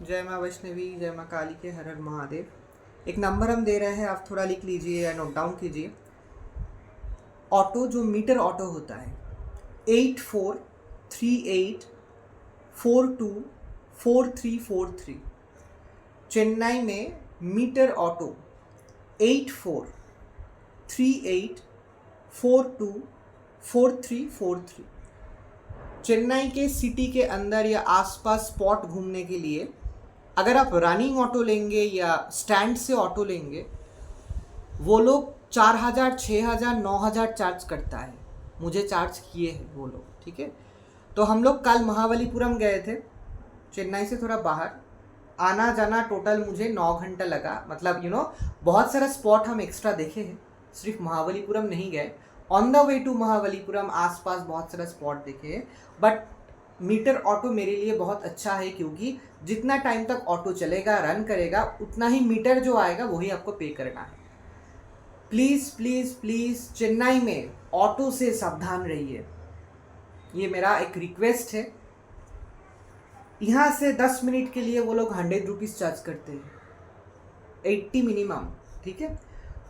जय माँ वैष्णवी, जय माँ काली के, हर हर महादेव। एक नंबर हम दे रहे हैं, आप थोड़ा लिख लीजिए या नोट डाउन कीजिए। ऑटो, जो मीटर ऑटो होता है, 8438424343। चेन्नई में मीटर ऑटो 8438424343। चेन्नई के सिटी के अंदर या आसपास स्पॉट घूमने के लिए अगर आप रनिंग ऑटो लेंगे या स्टैंड से ऑटो लेंगे, वो लोग 4,000, 6,000, 9,000 चार्ज करता है। मुझे चार्ज किए हैं वो लोग, ठीक है। तो हम लोग कल महाबलीपुरम गए थे, चेन्नई से थोड़ा बाहर। आना जाना टोटल मुझे 9 घंटा लगा। मतलब बहुत सारा स्पॉट हम एक्स्ट्रा देखे हैं, सिर्फ महाबलीपुरम नहीं गए। On the way to Mahabalipuram आसपास बहुत सारा स्पॉट देखे हैं। बट मीटर ऑटो मेरे लिए बहुत अच्छा है, क्योंकि जितना टाइम तक ऑटो चलेगा, रन करेगा, उतना ही मीटर जो आएगा वही आपको पे करना है। प्लीज़ प्लीज़ प्लीज़ चेन्नई में ऑटो से सावधान रहिए, ये मेरा एक रिक्वेस्ट है। यहाँ से 10 मिनट के लिए वो लोग 100 रुपीज़ चार्ज करते हैं, 80 मिनिमम, ठीक है।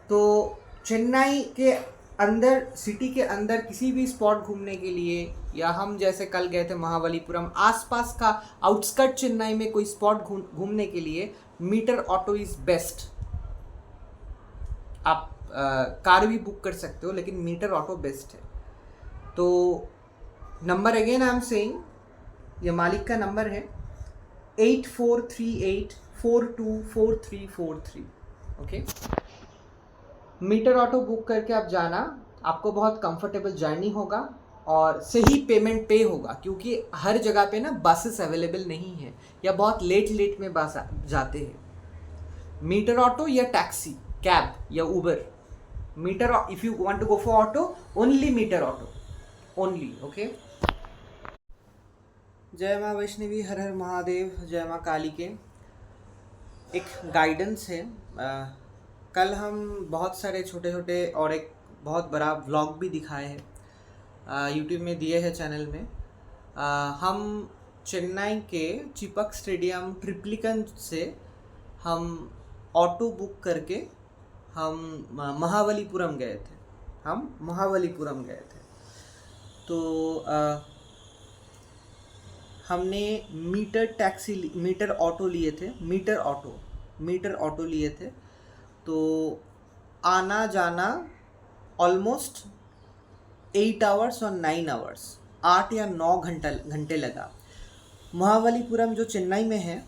तो चेन्नई के अंदर, सिटी के अंदर किसी भी स्पॉट घूमने के लिए, या हम जैसे कल गए थे महाबलीपुरम, आसपास का आउटस्कर्ट चेन्नई में कोई स्पॉट घूमने के लिए मीटर ऑटो इज़ बेस्ट। आप कार भी बुक कर सकते हो, लेकिन मीटर ऑटो बेस्ट है। तो number again I am saying, ये मालिक का नंबर है 8438424343। ओके, मीटर ऑटो बुक करके आप जाना, आपको बहुत कंफर्टेबल जर्नी होगा और सही पेमेंट पे होगा, क्योंकि हर जगह पे ना बसेस अवेलेबल नहीं है, या बहुत लेट में बस जाते हैं। मीटर ऑटो या टैक्सी, कैब या Uber, meter, if you want to go for auto, only meter auto only. Okay, जय माँ वैष्णवी, हर हर महादेव, जय माँ काली के। एक गाइडेंस है, कल हम बहुत सारे छोटे छोटे और एक बहुत बड़ा व्लॉग भी दिखाए हैं, यूट्यूब में दिए हैं चैनल में। हम चेन्नई के चिपक स्टेडियम ट्रिप्लिकन से हम ऑटो बुक करके हम महाबलीपुरम गए थे। तो हमने मीटर ऑटो लिए थे। तो आना जाना ऑलमोस्ट 8 आवर्स और 9 आवर्स, 8 या 9 घंटे लगा। महाबलीपुरम जो चेन्नई में है,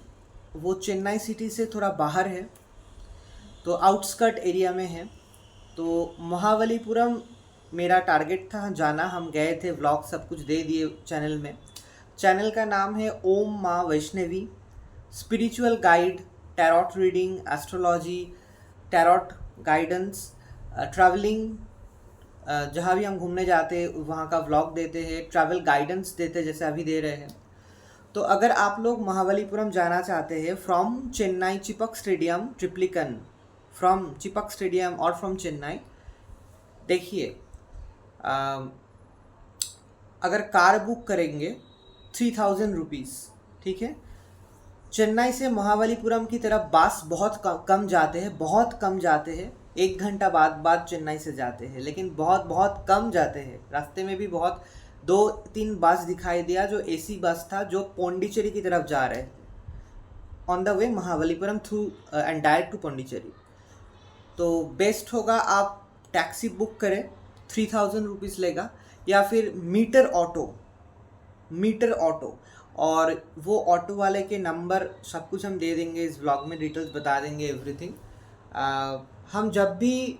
वो चेन्नई सिटी से थोड़ा बाहर है, तो आउटस्कर्ट एरिया में है। तो महाबलीपुरम मेरा टारगेट था जाना, हम गए थे, व्लॉग सब कुछ दे दिए चैनल में। चैनल का नाम है ओम माँ Vaishnavi, spiritual guide, tarot reading, astrology, tarot guidance, travelling, जहाँ भी हम घूमने जाते हैं वहाँ का व्लॉग देते हैं, ट्रैवल गाइडेंस देते हैं, जैसे अभी दे रहे हैं। तो अगर आप लोग महाबलीपुरम जाना चाहते हैं फ्रॉम चेन्नई चिपक स्टेडियम ट्रिप्लिकन, फ्रॉम चिपक स्टेडियम और फ्रॉम चेन्नई, देखिए, अगर कार बुक करेंगे 3,000 रुपीज़, ठीक है। चेन्नई से महाबलीपुरम की तरफ बस बहुत कम जाते हैं, 1 घंटा बाद चेन्नई से जाते हैं, लेकिन बहुत कम जाते हैं। रास्ते में भी बहुत 2-3 बस दिखाई दिया जो एसी बस था, जो पौंडीचेरी की तरफ जा रहे थे, on the way Mahabalipuram through and direct to Pondicherry. तो बेस्ट होगा आप टैक्सी बुक करें, 3,000 रुपीज़ लेगा, या फिर मीटर ऑटो। और वो ऑटो वाले के नंबर सब कुछ हम दे देंगे, इस ब्लॉग में डिटेल्स बता देंगे, एवरीथिंग। हम जब भी,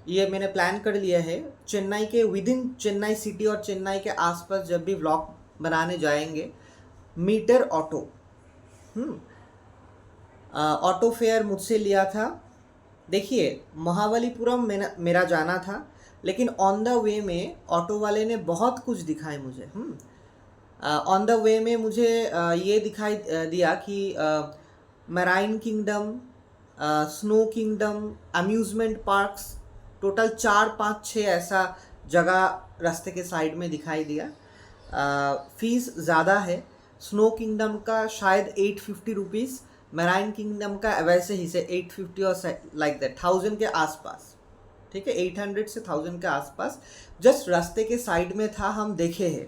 ये मैंने प्लान कर लिया है, चेन्नई के विद इन चेन्नई सिटी और चेन्नई के आसपास जब भी व्लॉग बनाने जाएंगे, मीटर ऑटो। ऑटो फेयर मुझसे लिया था। देखिए, महाबलीपुरम मेरा जाना था, लेकिन ऑन द वे में ऑटो वाले ने बहुत कुछ दिखाए मुझे। ऑन द वे में मुझे ये दिखाई दिया कि marine kingdom, snow kingdom, amusement parks, total 4, 5, 6 ऐसा जगह रास्ते के साइड में दिखाई दिया। फ़ीस ज़्यादा है, स्नो किंगडम का शायद 850 रुपीज़, मेराइन किंगडम का वैसे ही से 850 और लाइक दैट 1000 के आसपास, ठीक है, 800 से 1000 के आसपास। जस्ट रास्ते के साइड में था, हम देखे हैं,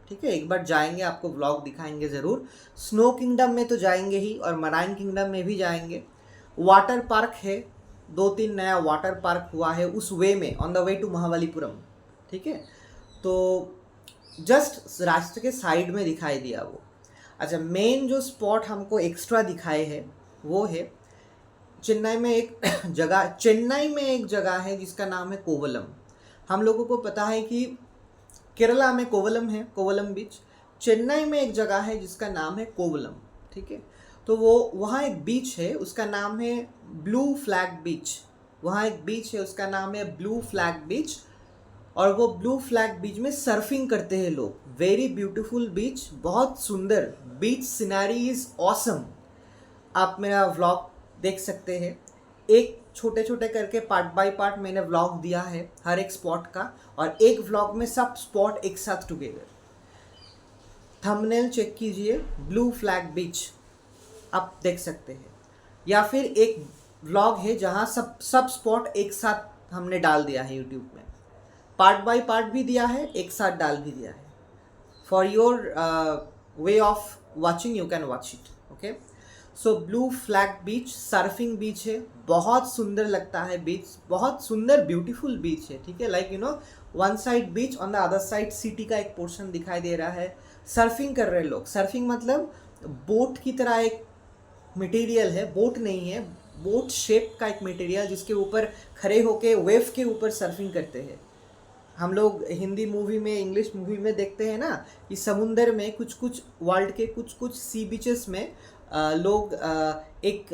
ठीक है। एक बार जाएंगे, आपको व्लॉग दिखाएंगे ज़रूर। स्नो किंगडम में तो जाएंगे ही और मराइन किंगडम में भी जाएंगे। वाटर पार्क है, 2-3 नया वाटर पार्क हुआ है उस वे में, on the way to Mahabalipuram, ठीक है। तो जस्ट रास्ते के साइड में दिखाई दिया वो। अच्छा, मेन जो स्पॉट हमको एक्स्ट्रा दिखाए है वो है चेन्नई में एक जगह है जिसका नाम है कोवलम। हम लोगों को पता है कि केरला में कोवलम है, कोवलम बीच। चेन्नई में एक जगह है जिसका नाम है कोवलम, ठीक है। तो वो वहाँ एक बीच है, उसका नाम है ब्लू फ्लैग बीच। वहाँ एक बीच है, उसका नाम है ब्लू फ्लैग बीच। और वो ब्लू फ्लैग बीच में सर्फिंग करते हैं लोग। वेरी ब्यूटीफुल बीच, बहुत सुंदर बीच, सिनेरी इज ऑसम। आप मेरा व्लॉग देख सकते हैं, एक छोटे छोटे करके पार्ट बाय पार्ट मैंने व्लॉग दिया है हर एक स्पॉट का, और एक व्लॉग में सब स्पॉट एक साथ टुगेदर। थंबनेल चेक कीजिए, ब्लू फ्लैग बीच आप देख सकते हैं। या फिर एक व्लॉग है जहाँ सब स्पॉट एक साथ हमने डाल दिया है यूट्यूब में, पार्ट बाय पार्ट भी दिया है, एक साथ डाल भी दिया है। For your way of watching you can watch it, okay. So blue flag beach surfing beach है, बहुत सुंदर लगता है बीच, बहुत सुंदर ब्यूटीफुल बीच है, ठीक है। Like you no, one side beach, on the other side city का एक पोर्शन दिखाई दे रहा है। सर्फिंग कर रहे लोग। सर्फिंग मतलब बोट की तरह एक मटेरियल है, बोट नहीं है, बोट शेप का एक मटेरियल जिसके ऊपर खड़े होके वेव के ऊपर सर्फिंग करते हैं। हम लोग हिंदी मूवी में, इंग्लिश मूवी में देखते हैं ना कि समुंदर में कुछ वर्ल्ड के कुछ सी बीचेस में लोग एक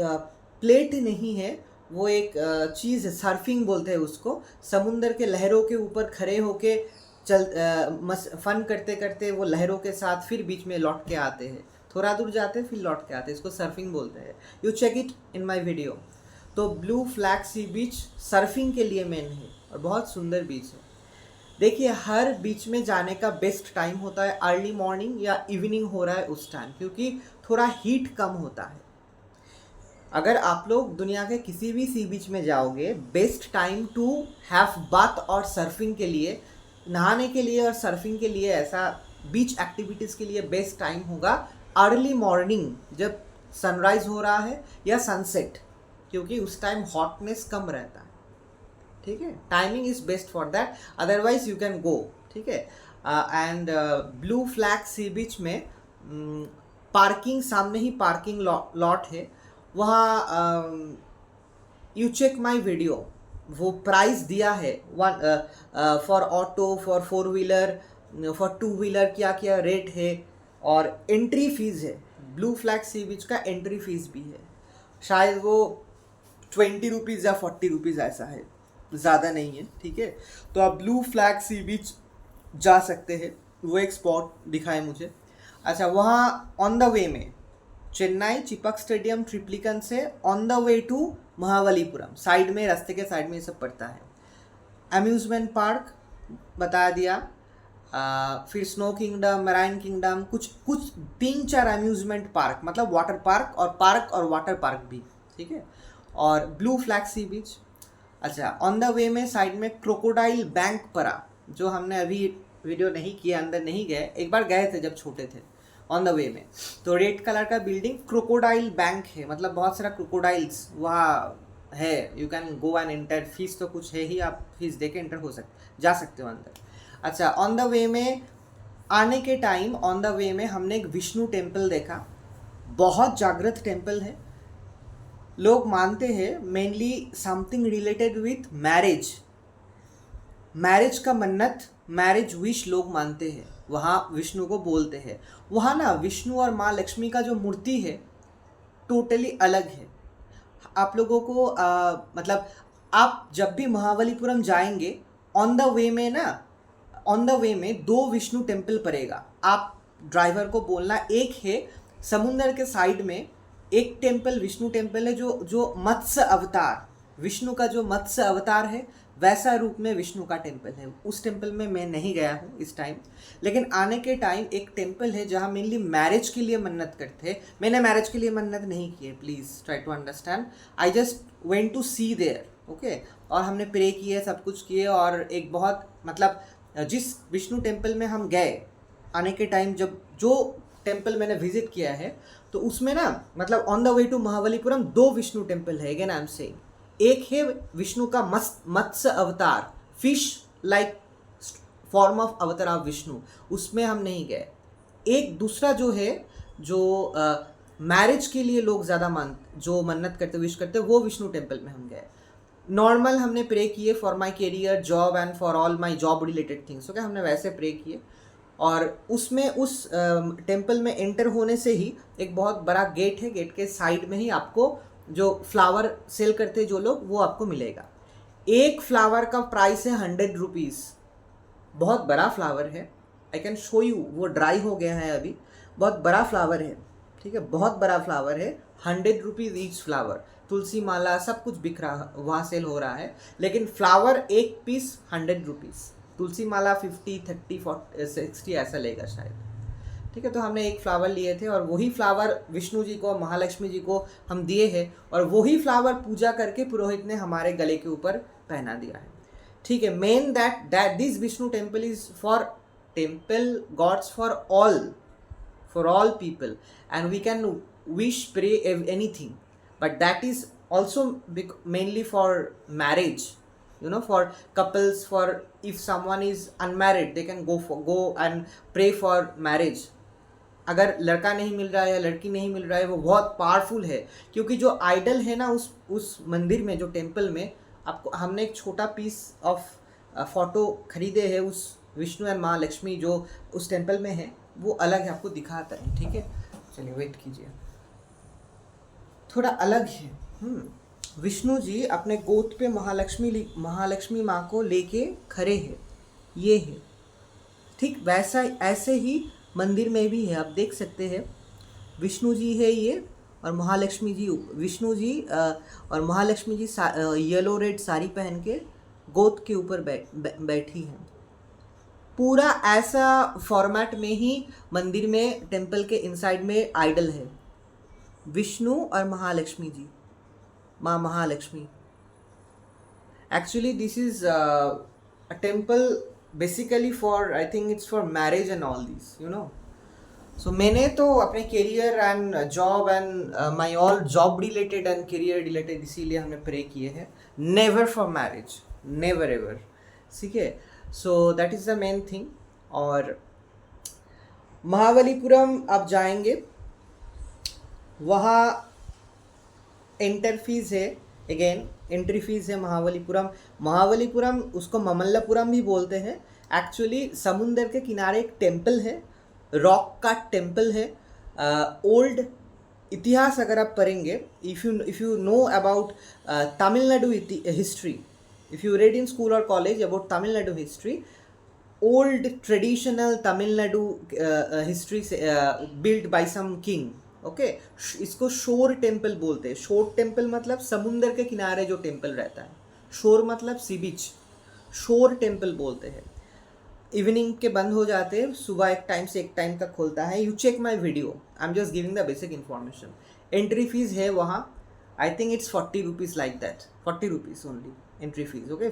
प्लेट नहीं है, वो एक चीज़ है, सर्फिंग बोलते हैं उसको। समुंदर के लहरों के ऊपर खड़े होके फन करते करते वो लहरों के साथ फिर बीच में लौट के आते हैं, थोड़ा दूर जाते हैं फिर लौट के आते हैं, इसको सर्फिंग बोलते हैं। You check it in my video. तो blue flag sea beach surfing के लिए मेन है और बहुत सुंदर बीच है। देखिए, हर बीच में जाने का बेस्ट टाइम होता है अर्ली मॉर्निंग या इवनिंग हो रहा है उस टाइम, क्योंकि थोड़ा हीट कम होता है। अगर आप लोग दुनिया के किसी भी सी बीच में जाओगे, best time to have bath और सर्फिंग के लिए, नहाने के लिए और सर्फिंग के लिए, ऐसा बीच एक्टिविटीज़ के लिए बेस्ट टाइम होगा अर्ली मॉर्निंग, जब सनराइज हो रहा है या सनसेट, क्योंकि उस टाइम हॉटनेस कम रहता है, ठीक है। Timing is best for that, otherwise you can go, ठीक है। And blue flag sea beach में पार्किंग, सामने ही पार्किंग लॉट है वहाँ। यू चेक माई वीडियो, वो प्राइस दिया है for auto, for 4 wheeler, for 2 wheeler क्या क्या रेट है, और एंट्री फीस है। ब्लू फ्लैग सी बीच का एंट्री फीस भी है, शायद वो 20 रुपीज़ या 40 रुपीज़ ऐसा है, ज़्यादा नहीं है, ठीक है। तो आप ब्लू फ्लैग सी बीच जा सकते हैं, वो एक स्पॉट दिखाए मुझे। अच्छा, वहाँ ऑन द वे में चेन्नई चिपक स्टेडियम ट्रिप्लिकन से on the way to Mahabalipuram, side में, रास्ते के साइड में ये सब पड़ता है। अम्यूज़मेंट पार्क बता दिया, फिर स्नो किंगडम, मराइन किंगडम, कुछ 3-4 अम्यूज़मेंट पार्क, मतलब वाटर पार्क और वाटर पार्क भी, ठीक है। और ब्लू फ्लैग सी बीच। अच्छा, ऑन द वे में साइड में क्रोकोडाइल बैंक पड़ा, जो हमने अभी वीडियो नहीं किया, अंदर नहीं गए, एक बार गए थे जब छोटे थे, ऑन द वे में। तो रेड कलर का बिल्डिंग क्रोकोडाइल बैंक है, मतलब बहुत सारा क्रोकोडाइल्स वहाँ है। You can go and enter, fees तो कुछ है ही, आप फीस दे के एंटर जा सकते हो अंदर। अच्छा, ऑन द वे में आने के टाइम, ऑन द वे में हमने एक विष्णु टेम्पल देखा, बहुत जागृत टेम्पल है। लोग मानते हैं mainly something related with marriage, marriage का मन्नत, मैरिज विश लोग मानते हैं, वहाँ विष्णु को बोलते हैं। वहाँ ना विष्णु और माँ लक्ष्मी का जो मूर्ति है टोटली अलग है। आप लोगों को मतलब आप जब भी महाबलीपुरम जाएंगे, ऑन द वे में ना, ऑन द वे में 2 विष्णु टेम्पल पड़ेगा। आप ड्राइवर को बोलना, एक है समुंदर के साइड में, एक टेम्पल विष्णु टेम्पल है जो मत्स्य अवतार, विष्णु का जो मत्स्य अवतार है, वैसा रूप में विष्णु का टेम्पल है। उस टेम्पल में मैं नहीं गया हूँ इस टाइम, लेकिन आने के टाइम एक टेम्पल है जहाँ मेनली मैरिज के लिए मन्नत करते हैं। मैंने मैरिज के लिए मन्नत नहीं की है, please try to understand. I just went to see there, okay. और हमने प्रे किए, सब कुछ किए, और एक बहुत मतलब जिस विष्णु टेम्पल में हम गए आने के टाइम, जब जो टेम्पल मैंने विजिट किया है, तो उसमें ना मतलब on the way to Mahabalipuram 2 Vishnu temple है। अगेन आई एम सेइंग, एक है विष्णु का मत्स्य अवतार, fish like form of avatar of Vishnu, उसमें हम नहीं गए। एक दूसरा जो है, जो मैरिज के लिए लोग ज़्यादा जो मन्नत करते, विश करते, वो विष्णु टेम्पल में हम गए। नॉर्मल हमने प्रे किए for my career, job and for all my job related things, okay. हमने वैसे प्रे किए, और उसमें उस टेम्पल में एंटर होने से ही एक बहुत बड़ा गेट है, गेट के साइड में ही आपको जो फ्लावर सेल करते जो लोग, वो आपको मिलेगा। एक फ्लावर का प्राइस है 100 रुपीज़, बहुत बड़ा फ्लावर है। आई कैन शो यू, वो ड्राई हो गया है अभी, बहुत बड़ा फ्लावर है, ठीक है, बहुत बड़ा फ्लावर है। 100 रुपीज़ ईच फ्लावर, तुलसी माला सब कुछ बिक रहा, वहाँ सेल हो रहा है, लेकिन फ्लावर एक पीस 100 रुपीज़, तुलसी माला 50, 30, 40, 60 ऐसा लेगा शायद, ठीक है। तो हमने एक फ्लावर लिए थे, और वही फ्लावर विष्णु जी को, महालक्ष्मी जी को हम दिए हैं, और वही फ्लावर पूजा करके पुरोहित ने हमारे गले के ऊपर पहना दिया है, ठीक है। Main that this Vishnu temple is for temple gods for all people, and we can wish pray anything, but that is also mainly for marriage, you know, for couples, for if someone is unmarried, they can go and pray for marriage। अगर लड़का नहीं मिल रहा है या लड़की नहीं मिल रहा है, वो बहुत पावरफुल है, क्योंकि जो आइडल है ना उस मंदिर में, जो टेम्पल में, आपको हमने एक छोटा पीस ऑफ फोटो खरीदे है उस विष्णु एंड माँ लक्ष्मी जो उस टेम्पल में है, वो अलग है, आपको दिखाता है, ठीक है। चलिए वेट कीजिए, थोड़ा अलग है। विष्णु जी अपने गोद पे महालक्ष्मी माँ को लेके खड़े हैं, ये है, ठीक वैसा ऐसे ही मंदिर में भी है, आप देख सकते हैं। विष्णु जी है ये, और महालक्ष्मी जी, विष्णु जी और महालक्ष्मी जी येलो रेड साड़ी पहन के गोद के ऊपर बैठी हैं। पूरा ऐसा फॉर्मेट में ही मंदिर में, टेम्पल के इनसाइड में आइडल है, विष्णु और महालक्ष्मी जी, माँ Mahalakshmi. Actually, this is a temple basically for, I think it's for marriage and all these, you know. So मैंने तो अपने career and job and my all job related and career related इसीलिए हमने pray किए हैं, never for marriage, never ever, ठीक है। So that is the main thing. और महाबलीपुरम आप जाएंगे, वहाँ एंटर फीस है, अगेन एंट्री फीस है। महाबलीपुरम उसको ममल्लापुरम भी बोलते हैं। एक्चुअली समुंदर के किनारे एक टेम्पल है, रॉक का टेम्पल है। ओल्ड इतिहास अगर आप पढ़ेंगे, if you know about Tamil Nadu history, if you read in school और college about Tamil Nadu history, old traditional Tamil Nadu history से build by some king, okay. इसको शोर टेम्पल बोलते हैं। शोर टेम्पल मतलब समुंदर के किनारे जो टेम्पल रहता है, शोर मतलब सी बीच, शोर टेम्पल बोलते हैं। इवनिंग के बंद हो जाते हैं, सुबह एक टाइम से एक टाइम तक खुलता है। You check my video, I am just giving the basic information. Entry fees है वहाँ, I think it's 40 rupees like that, 40 rupees only entry fees, okay.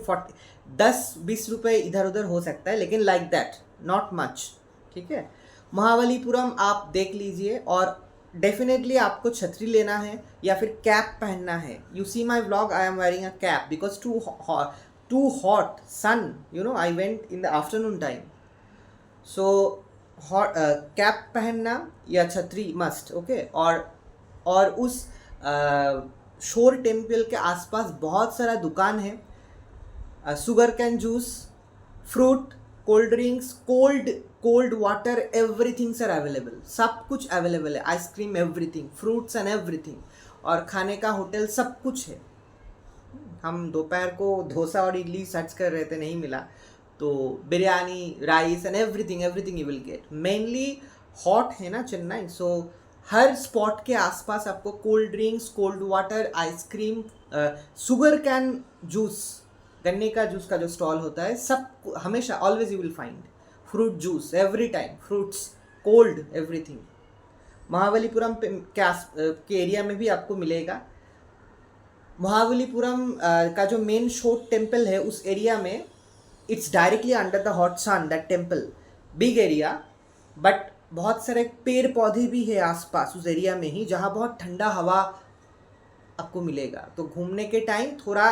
10-20 रुपये इधर उधर हो सकता है, लेकिन लाइक दैट, नॉट मच, ठीक है। महाबलीपुरम आप देख लीजिए, और डेफिनेटली आपको छतरी लेना है या फिर कैप पहनना है। You see my vlog, I am wearing a cap because too hot sun, you know, I went in the afternoon time, so hot cap पहनना या छतरी मस्ट, ओके। और उस शोर टेम्पल के आसपास बहुत सारा दुकान है, sugar cane juice, fruit, cold drinks, cold water, everythings are available, सब कुछ अवेलेबल है, ice cream, everything, fruits and everything, और खाने का होटल सब कुछ है। हम दोपहर को डोसा और इडली सर्च कर रहे थे, नहीं मिला, तो biryani, rice and everything you will get. Mainly hot है ना चेन्नई, सो हर स्पॉट के आसपास आपको cold drinks, cold water, ice cream, sugar cane juice गन्ने का जूस का जो स्टॉल होता है, सब हमेशा always you will find fruit juice every time, fruits cold everything. Mahabalipuram के एरिया में भी आपको मिलेगा। महाबलीपुरम का जो मेन शोट टेम्पल है उस एरिया में, it's directly under the hot sun that temple, big area, but बहुत सारे पेड़ पौधे भी है आसपास उस एरिया में ही, जहाँ बहुत ठंडा हवा आपको मिलेगा। तो घूमने के टाइम थोड़ा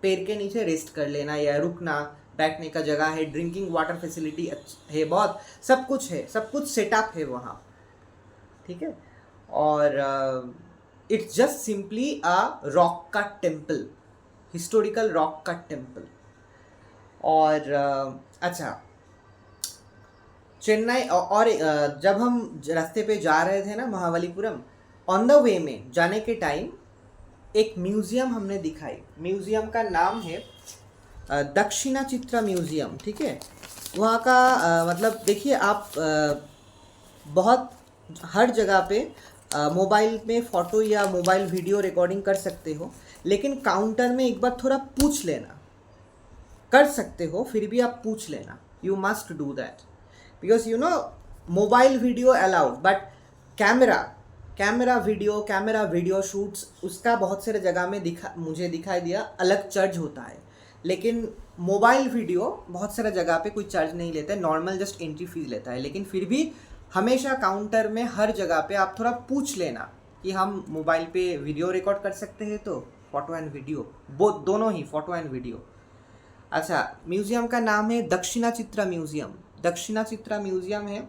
पेड़ के नीचे रेस्ट कर लेना या रुकना, बैठने का जगह है, ड्रिंकिंग वाटर फैसिलिटी है, बहुत सब कुछ है, सब कुछ सेटअप है वहाँ, ठीक है। और it's just simply a rock cut temple, historical rock cut temple. और अच्छा, चेन्नई और जब हम रास्ते पे जा रहे थे ना महाबलीपुरम, ऑन द वे में जाने के टाइम एक म्यूज़ियम हमने दिखाई। म्यूज़ियम का नाम है दक्षिणा चित्रा म्यूज़ियम, ठीक है। वहाँ का मतलब देखिए आप बहुत हर जगह पे मोबाइल में फ़ोटो या मोबाइल वीडियो रिकॉर्डिंग कर सकते हो, लेकिन काउंटर में एक बार थोड़ा पूछ लेना। कर सकते हो, फिर भी आप पूछ लेना, you must do that, because you no mobile video allowed, but camera video shoots उसका बहुत सारे जगह में मुझे दिखाई दिया अलग चार्ज होता है, लेकिन मोबाइल वीडियो बहुत सारे जगह पे कोई चार्ज नहीं लेता है, नॉर्मल जस्ट एंट्री फीस लेता है। लेकिन फिर भी हमेशा काउंटर में हर जगह पे आप थोड़ा पूछ लेना कि हम मोबाइल पे वीडियो रिकॉर्ड कर सकते हैं, तो फ़ोटो एंड वीडियो बोथ, दोनों ही फ़ोटो एंड वीडियो। अच्छा, म्यूज़ियम का नाम है दक्षिणा चित्रा म्यूज़ियम। दक्षिणा चित्रा म्यूज़ियम है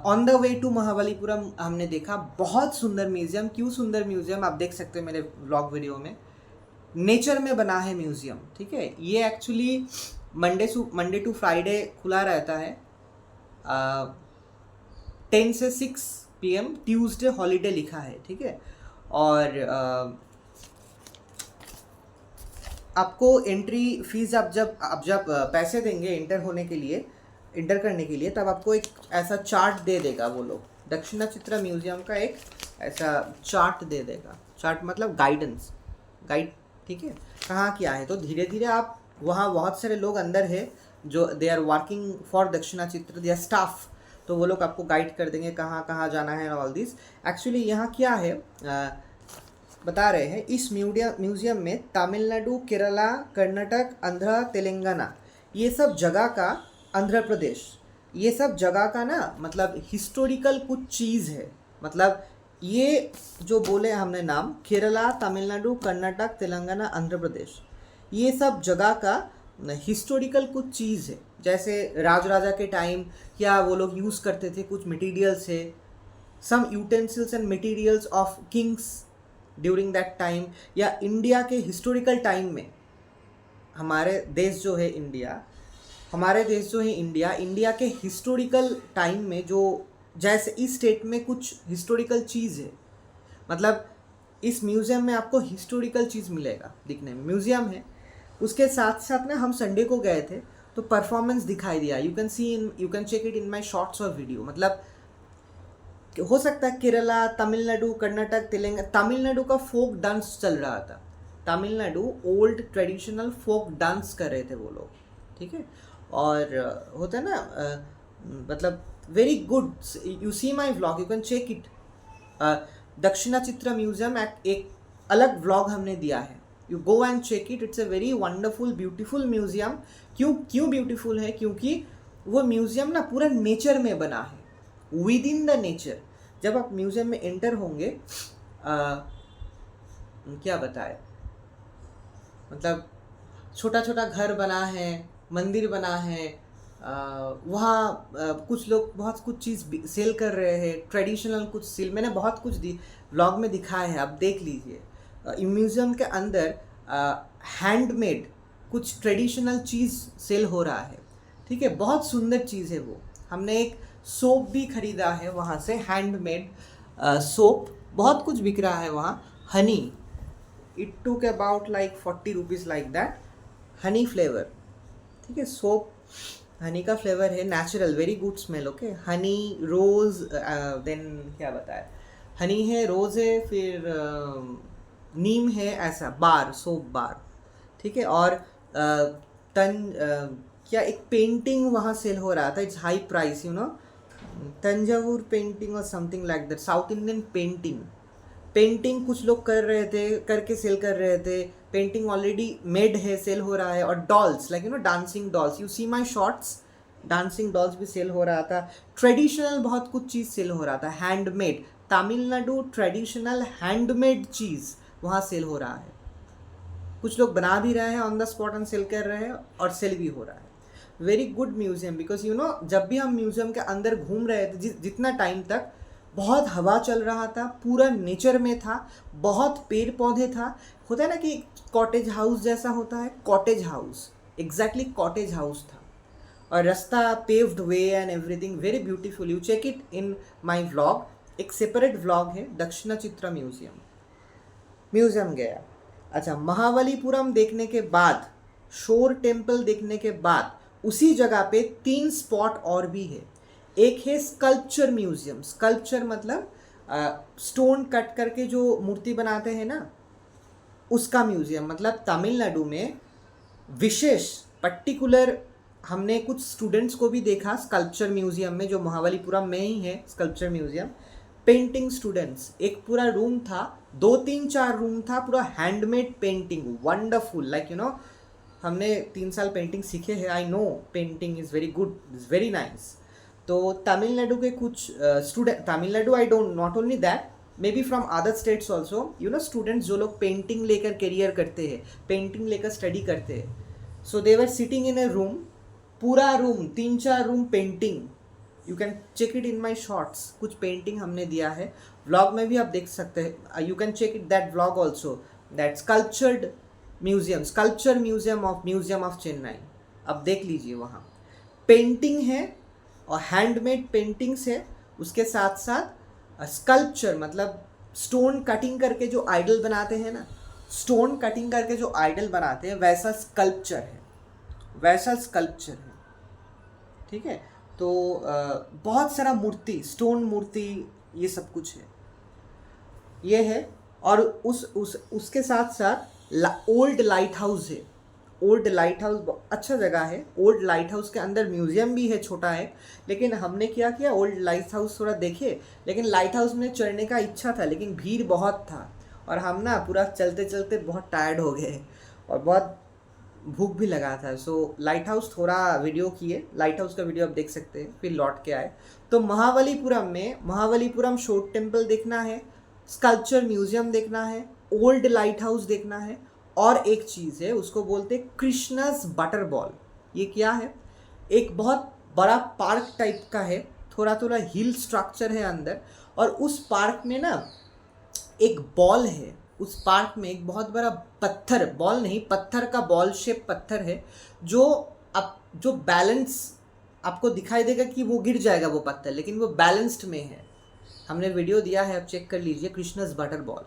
on the way to Mahabalipuram. हमने देखा बहुत सुंदर म्यूज़ियम। क्यों सुंदर म्यूज़ियम आप देख सकते हैं मेरे व्लॉग वीडियो में। नेचर में बना है म्यूज़ियम, ठीक है। ये एक्चुअली मंडे टू फ्राइडे खुला रहता है, 10 से 6 PM, ट्यूसडे हॉलीडे लिखा है, ठीक है। और आपको एंट्री फीस आप जब पैसे देंगे इंटर करने के लिए, तब आपको एक ऐसा चार्ट दे देगा वो लोग। दक्षिणा चित्रा म्यूज़ियम का एक ऐसा चार्ट दे देगा। चार्ट मतलब गाइड, ठीक है, कहाँ क्या है। तो धीरे धीरे आप वहाँ बहुत सारे लोग अंदर है जो दे आर वर्किंग फॉर दक्षिणा चित्र, दे आर स्टाफ, तो वो लोग आपको गाइड कर देंगे कहाँ कहाँ जाना है ऑल दिस। एक्चुअली यहाँ क्या है बता रहे हैं, इस म्यूज़ियम में तमिलनाडु, केरला, कर्नाटक, आंध्र, तेलंगाना, ये सब जगह का, आंध्र प्रदेश, ये सब जगह का ना मतलब हिस्टोरिकल कुछ चीज़ है। मतलब ये जो बोले हमने नाम, केरला, तमिलनाडु, कर्नाटक, तेलंगाना, आंध्र प्रदेश, ये सब जगह का हिस्टोरिकल कुछ चीज़ है। जैसे राजा के टाइम क्या वो लोग यूज़ करते थे, कुछ मटेरियल्स है, some utensils and materials of kings during that time, या इंडिया के हिस्टोरिकल टाइम में हमारे देश जो है इंडिया, इंडिया के हिस्टोरिकल टाइम में जो जैसे इस स्टेट में कुछ हिस्टोरिकल चीज़ है, मतलब इस म्यूज़ियम में आपको हिस्टोरिकल चीज़ मिलेगा दिखने में। म्यूज़ियम है, उसके साथ साथ ना हम संडे को गए थे तो परफॉर्मेंस दिखाई दिया। You can check it in my shorts और वीडियो। मतलब हो सकता है केरला, तमिलनाडु, कर्नाटक, तेलंगाना, तमिलनाडु का फोक डांस चल रहा था। Tamil Nadu old traditional folk dance कर रहे थे वो लोग, ठीक है। और होता है ना मतलब very good, you see my vlog, you can check it. Dakshina Chitra museum एक अलग व्लॉग हमने दिया है, you go and check it. It's a very wonderful beautiful museum. क्यों ब्यूटीफुल है? क्योंकि वो म्यूज़ियम ना पूरा नेचर में बना है, विद इन द नेचर। जब आप म्यूज़ियम में एंटर होंगे, क्या बताए, मतलब छोटा छोटा घर बना है, मंदिर बना है, वहाँ कुछ लोग बहुत कुछ चीज़ सेल कर रहे हैं, ट्रेडिशनल कुछ सेल, मैंने बहुत कुछ व्लॉग में दिखाया है, आप देख लीजिए। म्यूज़ियम के अंदर हैंडमेड कुछ ट्रेडिशनल चीज़ सेल हो रहा है, ठीक है। बहुत सुंदर चीज़ है वो। हमने एक सोप भी ख़रीदा है वहाँ से, हैंडमेड सोप, बहुत कुछ बिक रहा है वहाँ। Honey, it took about like 40 rupees like that, honey flavour, ठीक है। सोप हनी का फ्लेवर है, natural, very good smell, okay. Honey, rose, then क्या बताया, हनी है, रोज़ है, फिर नीम है, ऐसा बार, सोप बार, ठीक है। और क्या एक पेंटिंग वहाँ सेल हो रहा था, it's high price, you know, Thanjavur painting और something like that, South Indian painting कुछ लोग कर रहे थे, करके सेल कर रहे थे। पेंटिंग ऑलरेडी मेड है, सेल हो रहा है। और dolls, like you know, dancing dolls, you see my shorts, dancing dolls भी सेल हो रहा था। ट्रेडिशनल बहुत कुछ चीज़ सेल हो रहा था, हैंडमेड, तमिलनाडु ट्रेडिशनल हैंडमेड चीज़ वहाँ सेल हो रहा है। कुछ लोग बना भी रहे हैं on the spot and sale कर रहे हैं, और सेल भी हो रहा है। Very good museum, because you know, जब भी हम म्यूजियम के अंदर घूम रहे थे, जितना टाइम तक बहुत हवा चल रहा था, पूरा नेचर में था, बहुत पेड़ पौधे था। होता है ना कि कॉटेज हाउस जैसा होता है, cottage house, exactly cottage house था। और रास्ता paved way and everything very beautiful, you check it in my vlog. एक सेपरेट व्लॉग है, दक्षिण चित्रा म्यूजियम गया। अच्छा, महाबलीपुरम देखने के बाद, शोर टेम्पल देखने के बाद, उसी जगह पे 3 स्पॉट और भी है। एक है स्कल्पचर म्यूजियम, स्कल्पचर मतलब स्टोन कट करके जो मूर्ति बनाते हैं ना, उसका म्यूजियम। मतलब तमिलनाडु में विशेष पर्टिकुलर, हमने कुछ स्टूडेंट्स को भी देखा स्कल्पचर म्यूजियम में, जो महाबलीपुरम में ही है स्कल्पचर म्यूजियम। पेंटिंग स्टूडेंट्स, एक पूरा रूम था, 2-3-4 रूम था, पूरा handmade painting, wonderful, like you no, हमने 3 साल पेंटिंग सीखे हैं, I know painting is very good, is very nice. तो तमिलनाडु के कुछ student, Tamil Nadu I don't, not only that, may be from other states also, you know, students जो लोग painting लेकर करियर करते हैं, पेंटिंग लेकर स्टडी करते हैं, so they were sitting in a room, पूरा room, 3-4 room painting. You can check it in my shorts, कुछ पेंटिंग हमने दिया है, व्लॉग में भी आप देख सकते हैं, you can check it that vlog also, that sculpture museum of Chennai, अब देख लीजिए। वहाँ पेंटिंग है और हैंडमेड पेंटिंग्स है, उसके साथ साथ स्कल्पचर मतलब स्टोन कटिंग करके जो आइडल बनाते हैं ना, स्टोन कटिंग करके जो आइडल बनाते हैं, वैसा स्कल्पचर है, ठीक है। तो बहुत सारा मूर्ति, स्टोन मूर्ति, ये सब कुछ है, ये है। और उसके साथ साथ ओल्ड लाइट हाउस है। ओल्ड लाइट हाउस अच्छा जगह है। ओल्ड लाइट हाउस के अंदर म्यूजियम भी है, छोटा है, लेकिन हमने क्या किया, ओल्ड लाइट हाउस थोड़ा देखे, लेकिन लाइट हाउस में चढ़ने का इच्छा था, लेकिन भीड़ बहुत था, और हम ना पूरा चलते चलते बहुत टायर्ड हो गए, और बहुत भूख भी लगा था। सो लाइट हाउस थोड़ा वीडियो किए, लाइट हाउस का वीडियो आप देख सकते हैं, फिर लौट के आए। तो महाबलीपुरम शोर टेम्पल देखना है, स्कल्पचर म्यूजियम देखना है, ओल्ड लाइट हाउस देखना है, और एक चीज़ है, उसको बोलते हैं कृष्णास बटर बॉल। ये क्या है, एक बहुत बड़ा पार्क टाइप का है, थोड़ा थोड़ा हिल स्ट्रक्चर है अंदर, और उस पार्क में ना एक बॉल है, उस पार्क में एक बहुत बड़ा पत्थर, बॉल नहीं, पत्थर का बॉल शेप पत्थर है, जो बैलेंस आपको दिखाई देगा कि वो गिर जाएगा वो पत्थर, लेकिन वो बैलेंस्ड में है। हमने वीडियो दिया है, आप चेक कर लीजिए, कृष्णास बटर बॉल।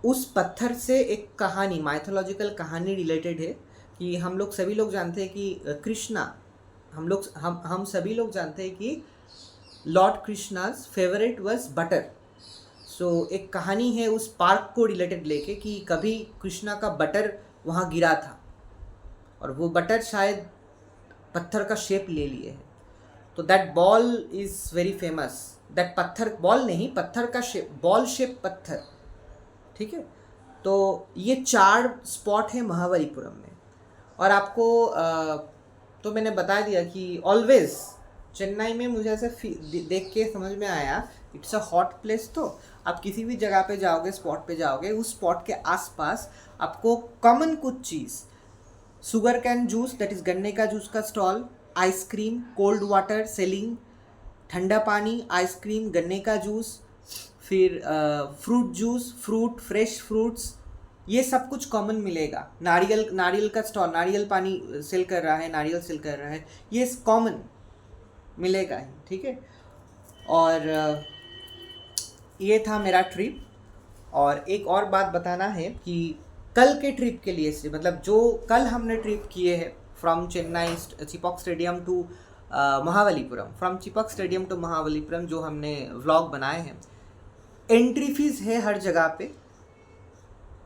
उस पत्थर से एक कहानी, माइथोलॉजिकल कहानी रिलेटेड है, कि हम लोग सभी लोग जानते हैं कि कृष्णा, हम सभी लोग जानते हैं कि lord Krishna's favourite was butter. So एक कहानी है उस पार्क को रिलेटेड लेके, कि कभी कृष्णा का बटर वहाँ गिरा था, और वो बटर शायद पत्थर का शेप ले लिए है। तो that ball is very famous, that पत्थर, बॉल नहीं, पत्थर का शेप, बॉल शेप पत्थर, ठीक है। तो ये 4 स्पॉट है महाबलीपुरम में। और आपको तो मैंने बता दिया कि ऑलवेज चेन्नई में मुझे ऐसे देख के समझ में आया, इट्स अ हॉट प्लेस। तो आप किसी भी जगह पे जाओगे, स्पॉट पे जाओगे, उस स्पॉट के आसपास आपको कॉमन कुछ चीज़, sugar cane juice, that is गन्ने का जूस का stall, ice cream, cold water selling, ठंडा पानी, आइसक्रीम, गन्ने का जूस, फिर फ्रूट जूस, फ्रेश फ्रूट्स, ये सब कुछ कॉमन मिलेगा। नारियल का स्टॉल, नारियल पानी सेल कर रहा है, नारियल सेल कर रहा है, ये कॉमन मिलेगा ही, ठीक है। और ये था मेरा ट्रिप। और एक और बात बताना है कि कल के ट्रिप के लिए से, मतलब जो कल हमने ट्रिप किए हैं from Chennai Chepauk stadium to Mahabalipuram, from Chepauk stadium to Mahabalipuram, जो हमने व्लॉग बनाए हैं, एंट्री फीस है हर जगह पे,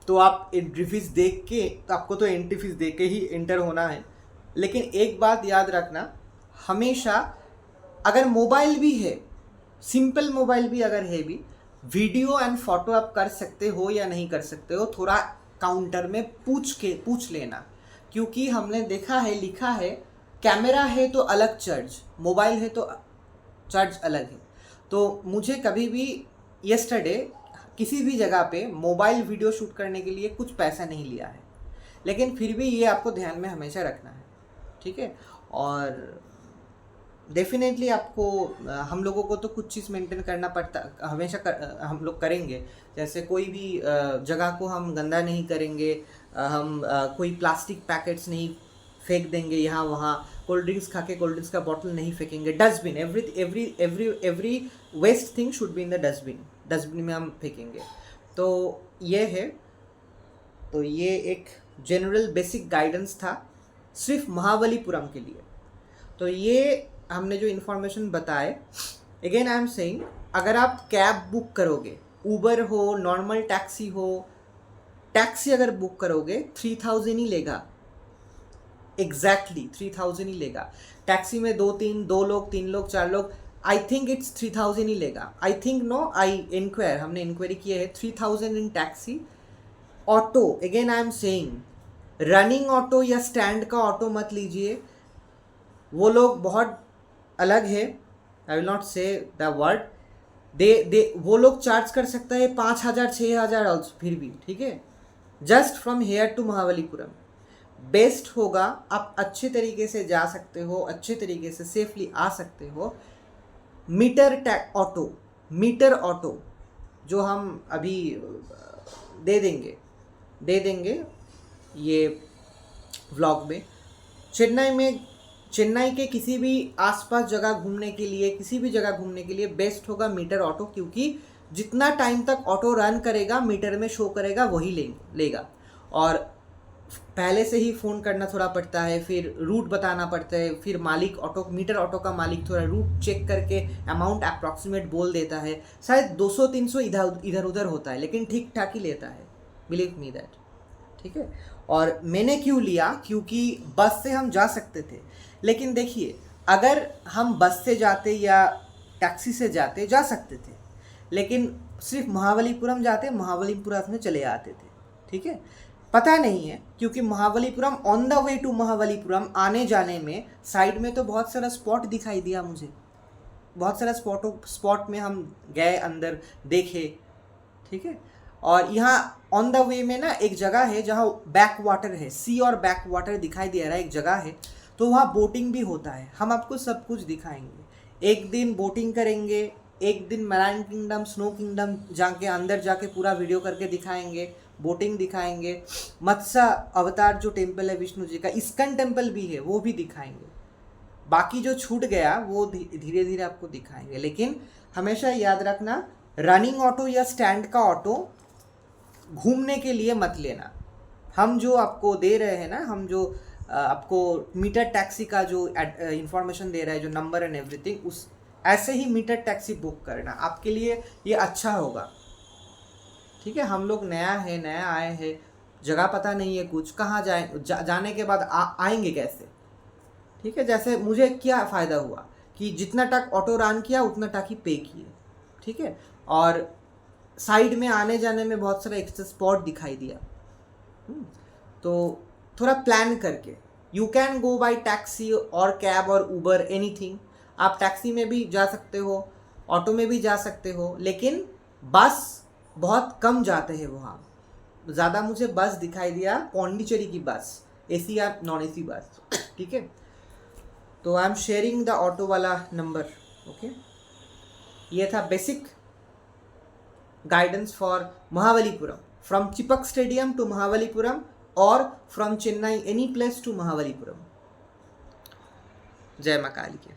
तो आप एंट्री फीस देख के, तो आपको तो एंट्री फीस देख के ही इंटर होना है। लेकिन एक बात याद रखना, हमेशा अगर मोबाइल भी है, सिंपल मोबाइल भी अगर है भी, वीडियो एंड फोटो आप कर सकते हो या नहीं कर सकते हो, थोड़ा काउंटर में पूछ लेना। क्योंकि हमने देखा है, लिखा है, कैमरा है तो अलग चार्ज, मोबाइल है तो चार्ज अलग है। तो मुझे कभी भी यस्टरडे किसी भी जगह पे मोबाइल वीडियो शूट करने के लिए कुछ पैसा नहीं लिया है, लेकिन फिर भी ये आपको ध्यान में हमेशा रखना है, ठीक है। और डेफिनेटली आपको हम लोगों को तो कुछ चीज़ मेंटेन करना पड़ता, हमेशा हम लोग करेंगे। जैसे कोई भी जगह को हम गंदा नहीं करेंगे, हम कोई प्लास्टिक पैकेट्स नहीं फेंक देंगे यहाँ वहाँ, कोल्ड ड्रिंक्स खा के कोल्ड ड्रिंक्स का बॉटल नहीं फेंकेंगे। Dustbin, every waste thing should be in the dustbin में हम फेंकेंगे। तो ये है, तो ये एक जनरल बेसिक गाइडेंस था सिर्फ महाबलीपुरम के लिए। तो ये हमने जो इन्फॉर्मेशन बताए, अगेन आई एम सेइंग, अगर आप कैब बुक करोगे, ऊबर हो, नॉर्मल टैक्सी हो, टैक्सी अगर बुक करोगे 3000 ही लेगा, एग्जैक्टली 3000 ही लेगा। टैक्सी में दो लोग, 3 लोग, 4 लोग, आई थिंक इट्स 3000 ही लेगा। आई थिंक नो, हमने इंक्वायरी किया है, 3000 इन टैक्सी। Auto, again I am saying, running auto या स्टैंड का ऑटो मत लीजिए, वो लोग बहुत अलग है, I will not say the word, वो लोग चार्ज कर सकता है 5000 6000 ऑल्सो, फिर भी ठीक है। Just from here to Mahabalipuram best होगा, आप अच्छे तरीके से जा सकते हो, अच्छे तरीके से सेफली आ सकते हो। मीटर ऑटो जो हम अभी दे देंगे ये व्लॉग में। चेन्नई के किसी भी आसपास जगह घूमने के लिए बेस्ट होगा मीटर ऑटो, क्योंकि जितना टाइम तक ऑटो रन करेगा, मीटर में शो करेगा, वही लेगा। और पहले से ही फ़ोन करना थोड़ा पड़ता है, फिर रूट बताना पड़ता है, फिर मीटर ऑटो का मालिक थोड़ा रूट चेक करके अमाउंट अप्रॉक्सीमेट बोल देता है। शायद 200-300 इधर उधर होता है, लेकिन ठीक ठाक ही लेता है, बिलीव मी दैट, ठीक है। और मैंने क्यों लिया, क्योंकि बस से हम जा सकते थे। लेकिन देखिए, अगर हम बस से जाते या टैक्सी से जाते, जा सकते थे, लेकिन सिर्फ महाबलीपुरम जाते, महाबलीपुरम में चले आते थे, ठीक है। पता नहीं है, क्योंकि Mahabalipuram, on the way to Mahabalipuram आने जाने में साइड में तो बहुत सारा स्पॉट दिखाई दिया मुझे, बहुत सारा स्पॉट में हम गए, अंदर देखे, ठीक है। और यहाँ ऑन द वे में ना एक जगह है जहाँ बैक वाटर है, सी और बैक वाटर दिखाई दे रहा है, एक जगह है, तो वहाँ बोटिंग भी होता है। हम आपको सब कुछ दिखाएंगे, एक दिन बोटिंग करेंगे, एक दिन मराइन किंगडम, स्नो किंगडम जाके अंदर जाके पूरा वीडियो करके दिखाएंगे, बोटिंग दिखाएंगे। मत्स्य अवतार जो टेम्पल है विष्णु जी का, इस्कन टेम्पल भी है, वो भी दिखाएंगे। बाकी जो छूट गया वो धीरे धीरे आपको दिखाएंगे। लेकिन हमेशा याद रखना, रनिंग ऑटो या स्टैंड का ऑटो घूमने के लिए मत लेना। हम जो आपको दे रहे हैं ना, हम जो आपको मीटर टैक्सी का जो इंफॉर्मेशन दे रहा है, जो नंबर एंड एवरीथिंग, उस ऐसे ही मीटर टैक्सी बुक करना, आपके लिए ये अच्छा होगा, ठीक है। हम लोग नया आए हैं, जगह पता नहीं है कुछ, कहाँ जाने के बाद आएंगे कैसे, ठीक है। जैसे मुझे क्या फ़ायदा हुआ कि जितना तक ऑटो रन किया उतना तक ही पे किए, ठीक है। और साइड में आने जाने में बहुत सारा एक्स्ट्रा स्पॉट दिखाई दिया। तो थोड़ा प्लान करके, you can go bye taxi और कैब और उबर, एनीथिंग। आप टैक्सी में भी जा सकते हो, ऑटो में भी जा सकते हो, लेकिन बस बहुत कम जाते हैं वहाँ। ज़्यादा मुझे बस दिखाई दिया, पौंडीचेरी की बस, एसी या नॉन एसी बस, ठीक है। तो I am sharing the auto वाला नंबर, ओके। ये था basic guidance for Mahabalipuram, from Chepauk stadium to Mahabalipuram और from Chennai any place to Mahabalipuram. जय मां काली की।